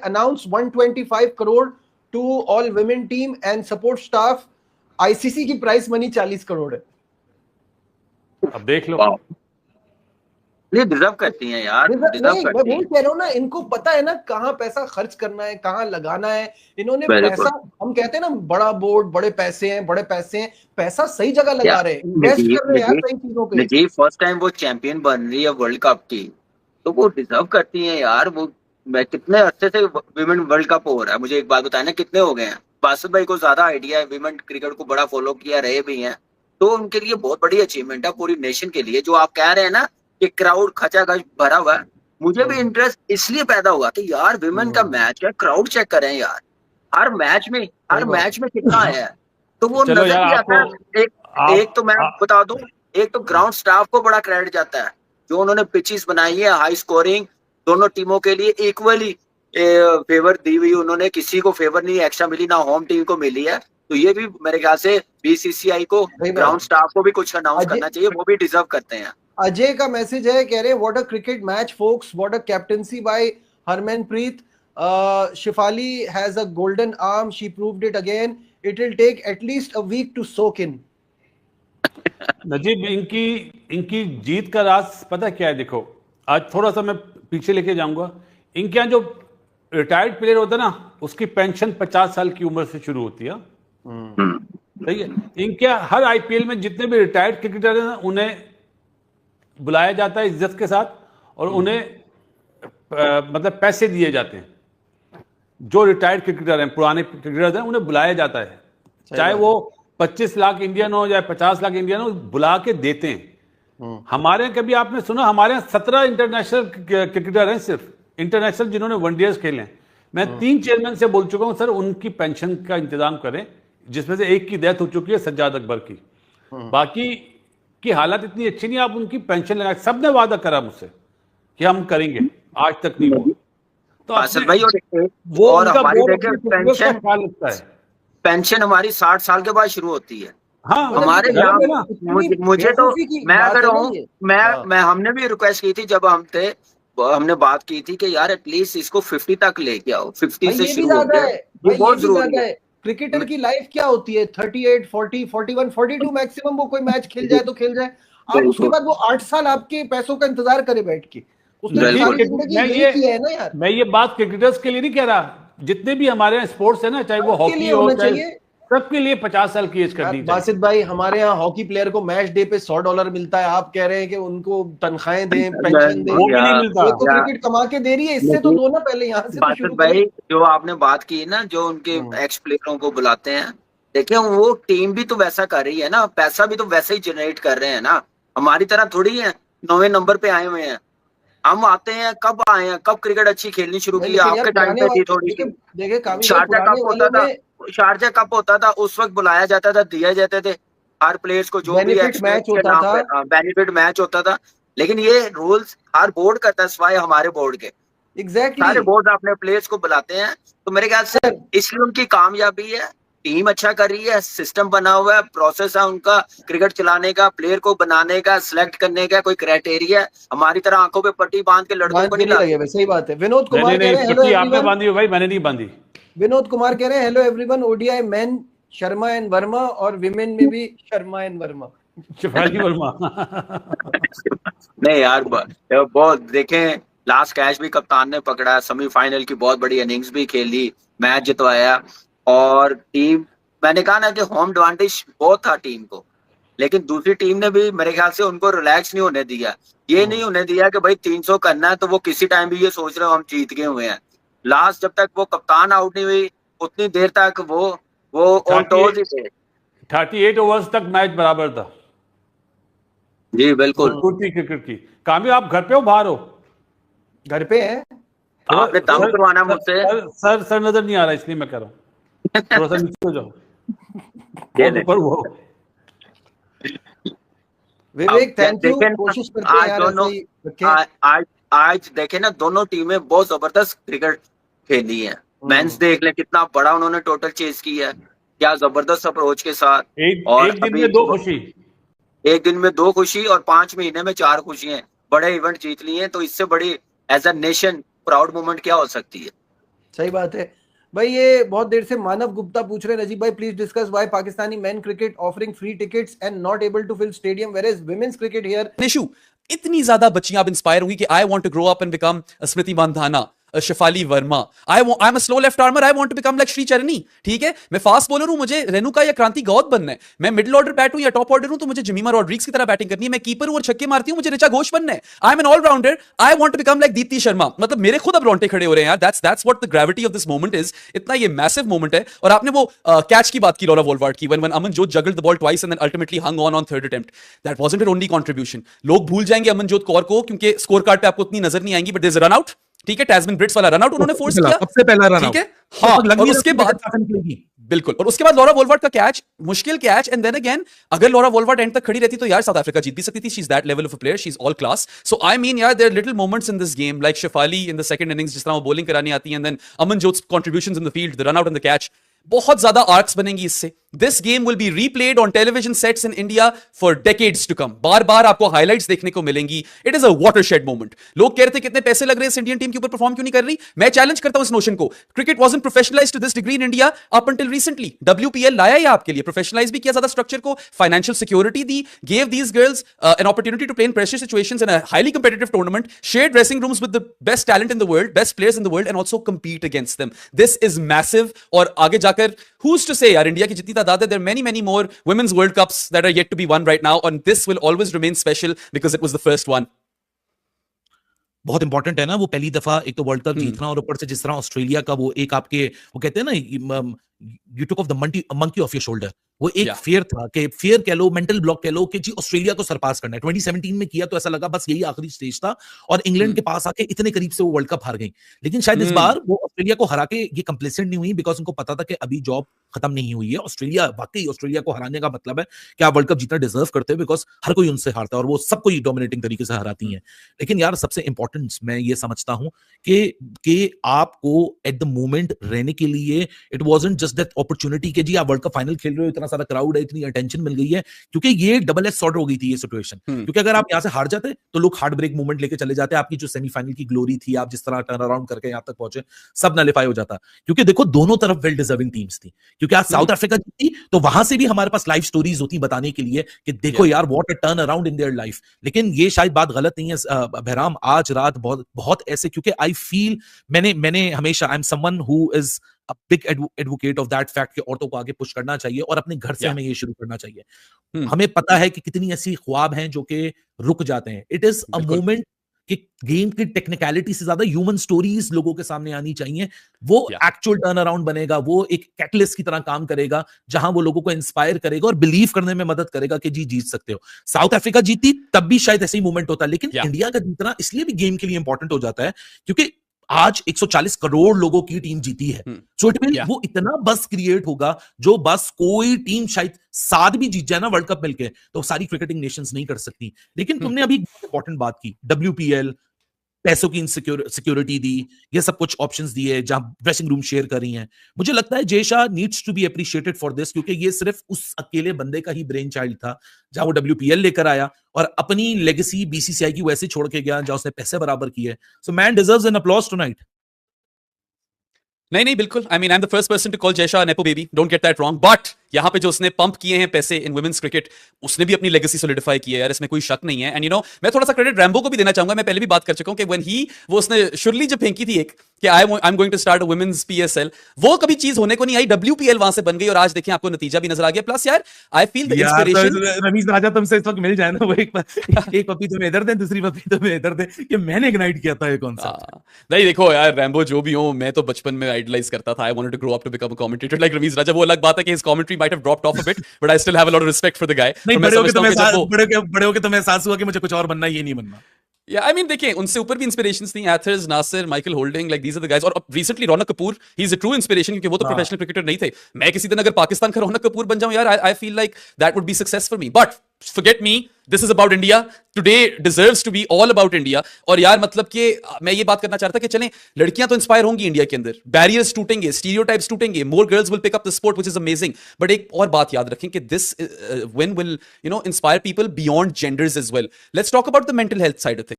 announced 125 crore to all women team and support staff. ICC की price money 40 crore है। अब देख लो, ये डिजर्व करती हैं यार, डिजर्व करती हैं। मैं वही कह रहा हूँ ना, इनको पता है ना कहाँ पैसा खर्च करना है, कहाँ लगाना है। इन्होंने पैसा, हम कहते हैं ना बड़ा बोर्ड, बड़े पैसे हैं, पैसा सही जगह लगा रहे हैं, इन्वेस्ट कर रहे हैं यार सही चीजों पे। जी फर्स्ट टाइम वो चैंपियन बन रही है वर्ल्ड कप की, तो वो डिजर्व करती हैं यार। वो मैं कितने अच्छे से विमेन वर्ल्ड कप हो रहा है, मुझे एक बात बताए ना कितने हो गए हैं। बासित भाई को ज्यादा आइडिया है, विमेन क्रिकेट को बड़ा फॉलो किया रहे भी हैं, तो उनके लिए बहुत बड़ी अचीवमेंट है पूरी नेशन के लिए। जो आप कह रहे हैं ना कि क्राउड खचाखच भरा हुआ है, मुझे भी इंटरेस्ट इसलिए पैदा हुआ कि यार विमेन का मैच है, क्राउड चेक करें यार, हर मैच में कितना आया है। तो वो नजर भी आता है। एक तो मैं बता दूं, एक तो ग्राउंड स्टाफ को बड़ा क्रेडिट जाता है, जो उन्होंने पिचेस बनाई है हाई स्कोरिंग, दोनों टीमों के लिए इक्वली फेवर दी हुई, उन्होंने किसी को फेवर नहीं एक्स्ट्रा मिली, ना होम टीम को मिली है। तो ये भी मेरे ख्याल से बीसीसीआई को, ग्राउंड स्टाफ को भी कुछ अनाउंस करना चाहिए, वो भी डिजर्व करते हैं। अजय का मैसेज है, कह रहे हैं what a cricket match folks, what a captaincy by Harmanpreet, Shafali has a golden arm, she proved it again, it will take at least a week to soak in. Najeeb, इनकी जीत का राज पता क्या है? देखो, आज थोड़ा सा मैं पीछे लेके जाऊंगा। इनके यहाँ जो रिटायर्ड प्लेयर होता है ना, उसकी पेंशन 50 साल की उम्र से शुरू होती है। सही है। इनके हर आईपीएल में जितने भी रिटायर्ड क्रिकेटर हैं, उन्हें बुलाया जाता है इज्जत के साथ, और उन्हें मतलब पैसे दिए जाते हैं। जो रिटायर्ड क्रिकेटर हैं, पुराने क्रिकेटर हैं, उन्हें बुलाया जाता है, चाहे वो 25 लाख इंडियन हो या 50 लाख इंडियन हो, बुला के देते हैं। हमारे यहाँ कभी आपने सुना? हमारे यहाँ 17 इंटरनेशनल क्रिकेटर हैं, सिर्फ इंटरनेशनल, जिन्होंने वनडेज खेले हैं। मैं 3 चेयरमैन से बोल चुका हूं, सर उनकी पेंशन का इंतजाम करें, जिसमें से एक की डेथ हो चुकी है, सज्जाद अकबर की। बाकी की हालत इतनी अच्छी नहीं, आप उनकी पेंशन लगा। सबने वादा करा मुझसे कि हम करेंगे, आज तक नहीं हुआ। तो भाई वो और हमारी पेंशन पेंशन हमारी 60 साल के बाद शुरू होती है। हाँ, हमारे यहाँ मुझे तो, मैं अगर हूँ, मैं हमने भी रिक्वेस्ट की थी जब हमने बात की थी कि यार एटलीस्ट इसको 50 तक लेके आओ, 50 से शुरू होता है, ये बहुत जरूरी है। क्रिकेटर की लाइफ क्या होती है? 38, 40, 41, 42 मैक्सिमम। वो कोई मैच खेल जाए तो खेल जाए, आप उसके बाद वो 8 साल आपके पैसों का इंतजार करे बैठ के। मैं ये बात क्रिकेटर्स के लिए नहीं कह रहा, जितने भी हमारे यहाँ स्पोर्ट्स है ना, चाहे वो हॉकी हो, चाहे सबके लिए 50 साल की एज कर दी। बासित भाई, हमारे यहाँ हॉकी प्लेयर को मैच डे पे $100 मिलता है, आप कह रहे हैं कि उनको तनख्वाहें दें, पेंशन दें, वो भी नहीं मिलता। तो क्रिकेट कमा के दे रही है, इससे तो दो ना पहले यहाँ से। बासित भाई, जो आपने बात की ना, जो उनके एक्स प्लेयरों को बुलाते हैं, देखिए वो टीम भी तो वैसा कर रही है ना, पैसा भी तो वैसे ही जनरेट कर रहे हैं ना। हमारी तरह थोड़ी है 9वें नंबर पे आए हुए हैं। हम आते हैं, कब आए हैं, कब क्रिकेट अच्छी खेलनी शुरू की? आपके टाइम पे थी थोड़ी सी। शारजा कप होता था, उस वक्त बुलाया जाता था, दिए जाते थे हर प्लेयर्स को, जो भी बेनिफिट मैच होता था। लेकिन ये रूल्स हर बोर्ड करता है, सिवाय हमारे बोर्ड के। सारे बोर्ड अपने प्लेयर्स को बुलाते हैं। तो मेरे ख्याल से इसलिए उनकी कामयाबी है, टीम अच्छा कर रही है, सिस्टम बना हुआ है, प्रोसेस है उनका क्रिकेट चलाने का, प्लेयर को बनाने का, सिलेक्ट करने का कोई क्राइटेरिया है। हमारी तरह आंखों पे पट्टी बांध के लड़कों को नहीं लगे। सही बात है। विनोद कुमार कह रहे हैं, हेलो आपने बांधी भाई, मैंने नहीं बांधी। विनोद कुमार कह रहे हैं, hello everyone, ODI main Sharma and Verma, और विमेन में भी शर्मा एंड वर्मा, शिफाली वर्मा। नहीं यार, बहुत देखें, लास्ट कैच भी कप्तान ने पकड़ा, सेमीफाइनल की बहुत बड़ी इनिंग्स भी खेली, मैच जितवाया। और टीम, मैंने कहा ना कि होम एडवांटेज बहुत था टीम को, लेकिन दूसरी टीम ने भी मेरे ख्याल से उनको रिलैक्स नहीं होने दिया। ये नहीं होने दिया कि भाई 300 करना है तो वो किसी टाइम भी ये सोच रहे हो हम जीत गए हुए हैं। लास्ट जब तक वो कप्तान आउट नहीं हुई, उतनी देर तक वो ऑन टॉस ही थे। 38 ओवर्स तक मैच बराबर था। जी बिल्कुल। क्रिकेट की। कामी, आप घर पे हो बाहर हो? घर पे है। आपने तंग करवाना मुझसे। सर नजर नहीं आ रहा, इसलिए मैं कह रहा हूँ थोड़ा सा नीचे हो जाओ। ऊपर वो विवेक, थैंक यू। कोशिश करते हैं यार ऐसे ही। आज देखे ना, दोनों टीमें बहुत जबरदस्त क्रिकेट खेली है। मेंस देख ले, कितना बड़ा उन्होंने टोटल चेस किया है, क्या जबरदस्त अप्रोच के साथ। और एक दिन में 2 खुशी, एक दिन में 2 खुशी और 5 महीने में 4 खुशियां, बड़े इवेंट जीत लिए हैं। तो इससे बड़ी as a nation proud moment क्या हो सकती है? सही बात है भाई। ये बहुत देर से मानव गुप्ता पूछ रहे हैं, नजीब भाई please discuss why Pakistani men cricket offering free tickets and not able to fill stadium whereas women's cricket here issue. इतनी ज्यादा बच्चियां अब इंस्पायर होंगी कि I want to grow up and become Smriti Mandhana, Shafali Verma. I am a slow left armer, I want to become like Shree Charani. ठीक है, मैं fast bowler हूं, मुझे रेणुका या क्रांति गौत बनना है। मैं मिडिल ऑर्डर बैट हूं या टॉप ऑर्डर हूं तो मुझे जमीमा रॉड्रिग्स की तरह बैटिंग करनी है। मैं कीपर हूं और छक्के मारती हूं, मुझे ऋचा घोष बनना है। I am an all rounder, I want to become like Deepti Sharma. मतलब मेरे खुद अब रोंगटे खड़े हो रहे हैं यार। That's what the gravity of this moment is. इतना ये मैसिव मोमेंट है। और आपने वो कैच की बात की लॉरा वोलवार्ड की, when Amanjot juggled the ball twice and then ultimately hung on third attempt, that wasn't her only contribution. लोग भूल जाएंगे अमनजोत कौर को क्योंकि स्कोर कार्ड पे आपको उतनी नजर नहीं आएंगी, but there is run out. ठीक है, टैस्मिन ब्रिट्स वाला रन आउट उन्होंने फोर्स किया, सबसे पहला रन आउट। ठीक है, हाँ, और उसके बाद बिल्कुल, और उसके बाद लॉरा वोलवार्ड का कैच, मुश्किल कैच, एंड देन अगेन अगर लॉरा वोलवार्ड एंड तक खड़ी रहती तो यार साउथ अफ्रीका जीत भी सकती थी। She is that level of a player, she is all class. So I mean यार there are little moments in this game like Shafali in the second innings, जिस तरह वो बॉलिंग करानी आती है, and then Amanjot's contributions in the field, the run out and the catch. बहुत ज्यादा arcs बनेंगी इससे। This game will be replayed on television sets in India for decades to come. बार बार आपको हाइलाइट्स देखने को मिलेंगी। It is a watershed moment. लोग कह रहे थे कितने पैसे लग रहे हैं इस इंडियन टीम के ऊपर, परफॉर्म क्यों नहीं कर रही। मैं चैलेंज करता हूं इस नोशन को। Cricket wasn't professionalised to this degree in India up until recently. WPL लाया ये आपके लिए, प्रोफेशनलाइज भी किया ज्यादा स्ट्रक्चर को, फाइनेंशियल सिक्योरिटी दी, gave these girls an opportunity to play in pressure situations in a highly competitive tournament, share dressing rooms with the best talent in the world, best players in the world, and also compete against them. This is massive. और आगे जाकर who's to say यार, India की जितनी तादाद है, there are many many more women's world cups that are yet to be won right now, and this will always remain special because it was the first one. बहुत important है ना, वो पहली दफा एक तो वर्ल्ड कप जीतना, और ऊपर से जिस तरह ऑस्ट्रेलिया का वो एक आपके वो कहते हैं ना, you took off the monkey of your shoulder. वो एक फेयर था कि फेयर कह लो, मेंटल ब्लॉक कह लो कि जी ऑस्ट्रेलिया को सरपास करना है। 2017 में किया तो ऐसा लगा बस यही आखिरी स्टेज था, और इंग्लैंड के पास आके इतने करीब से वो वर्ल्ड कप हार गई। लेकिन शायद इस बार वो ऑस्ट्रेलिया को हरा के ये कंप्लेसेंट नहीं हुई, बिकॉज उनको पता था कि अभी जॉब खत्म नहीं हुई है। ऑस्ट्रेलिया, वाकई ऑस्ट्रेलिया को हराने का मतलब है कि आप वर्ल्ड कप जीतना डिजर्व करते हो, बिकॉज हर कोई उनसे हारता है और वो सबको ही डोमिनेटिंग तरीके से हराती हैं। लेकिन यार सबसे इंपॉर्टेंट मैं ये समझता हूं कि आपको एट द मोमेंट रहने के लिए it wasn't just that opportunity कि जी आप वर्ल्ड कप फाइनल खेल रहे हो, इतना सारा क्राउड है, इतनी अटेंशन मिल गई है, क्योंकि ये डबल एज सॉर्ट हो गई थी ये सिचुएशन। क्योंकि अगर आप यहां से हार जाते तो लोग हार्ट ब्रेक मूवमेंट लेके चले जाते, आपकी जो सेमीफाइनल की ग्लोरी थी, आप जिस तरह टर्न अराउंड करके यहां तक पहुंचे, सब नलिफाई हो जाता। क्योंकि देखो दोनों तरफ वेल डिजर्विंग टीम्स थी। क्योंकि आज साउथ अफ्रीका जीती तो वहां से भी हमारे पास लाइव स्टोरीज होती बताने के लिए कि देखो यार what a turn around in their life. लेकिन ये शायद बात गलत नहीं है बहराम, आज रात बहुत ऐसे, क्योंकि आई फील मैंने हमेशा I am someone who is a big advocate of that fact कि औरतों को आगे पुश करना चाहिए और अपने घर से हमें ये शुरू करना चाहिए। हमें पता है कि कितनी ऐसी ख्वाब हैं जो कि रुक जाते हैं। इट इज अ मोमेंट कि गेम की टेक्निकलिटी से ज्यादा ह्यूमन स्टोरीज लोगों के सामने आनी चाहिए। वो एक्चुअल टर्न अराउंड बनेगा, वो एक कैटलिस्ट की तरह काम करेगा, जहां वो लोगों को इंस्पायर करेगा और बिलीव करने में मदद करेगा कि जी जीत सकते हो। साउथ अफ्रीका जीती तब भी शायद ऐसे ही मूवमेंट होता, लेकिन इंडिया का जीतना इसलिए भी गेम के लिए इंपॉर्टेंट हो जाता है क्योंकि आज 140 करोड़ लोगों की टीम जीती है। सो इट मीन वो इतना बस क्रिएट होगा जो बस कोई टीम शायद 7 भी जीत जाए ना वर्ल्ड कप मिलके, तो सारी क्रिकेटिंग नेशंस नहीं कर सकती। लेकिन तुमने अभी इंपॉर्टेंट बात की, WPL, पैसों की सिक्योरिटी दी, ये सब कुछ ऑप्शंस दिए, जहां ड्रेसिंग रूम शेयर कर रही हैं। मुझे लगता है Jaisha needs to be appreciated for this, क्योंकि ये सिर्फ उस अकेले बंदे का ही ब्रेन चाइल्ड था, जहां वो WPL लेकर आया और अपनी लेगेसी BCCI की वैसे छोड़ के गया, जहां उसने पैसे बराबर किए। So man deserves an applause tonight. नहीं बिल्कुल, I mean I am the first person to call Jaisha nepo baby, don't get that wrong, but यहाँ पे जो उसने पंप किए हैं पैसे इन वुमेन्स क्रिकेट, उसने भी अपनी लेगेसी सॉलिडिफाई की है यार, इसमें कोई शक नहीं है। एंड यू नो मैं थोड़ा सा क्रेडिट रैम्बो को भी देना चाहूंगा। मैं पहले भी बात कर चुका हूं कि व्हेन ही वो उसने शुरली जब फेंकी थी एक कि I am going to start a women's PSL, वो कभी चीज होने को नहीं आई, WPL वहां से बन गई और आज देखें आपको नतीजा भी नजर आ गया। प्लस यार I feel the inspiration, Ramiz Raja तुमसे इस वक्त मिल जाए ना, वो एक पप्पी तुम्हें इधर दे, दूसरी पप्पी तुम्हें इधर दे, कि मैंने इग्नाइट किया था ये कॉन्सेप्ट। नहीं देखो यार, रैम्बो जो भी हो, मैं तो बचपन में आइडलाइज करता था। I wanted to grow up to become a commentator like Ramiz Raja. वो अलग बात है कि his commentary might have dropped off a bit, but I still have a lot of respect for the guy. नहीं, बड़े होके तुम्हें एहसास हुआ कि मुझे कुछ और बनना, ये नहीं बनना। Yeah, I mean, देखिए उनसे ऊपर भी इंस्पिरेशंस थी, Athers, Nasser, Michael Holding, like these are the guys। और recently Raunak Kapoor, he is a true inspiration, क्योंकि वो तो प्रोफेशनल क्रिकेटर नहीं थे। मैं किसी दिन अगर पाकिस्तान का रौनक कपूर बन जाऊं यार, I feel like that would be success for me। But forget me, this is about India। Today deserves to be all about India। और यार मतलब कि मैं ये बात करना चाहता था कि चलें लड़कियां तो इंस्पायर होंगी इंडिया के अंदर, बैरियर्स टूटेंगे, स्टीरियोटाइप्स टूटेंगे, more girls will pick up the sport, which is amazing। But एक और बात याद रखें कि this win will, you know, inspire people beyond genders as well। Let's talk about the mental health side of things।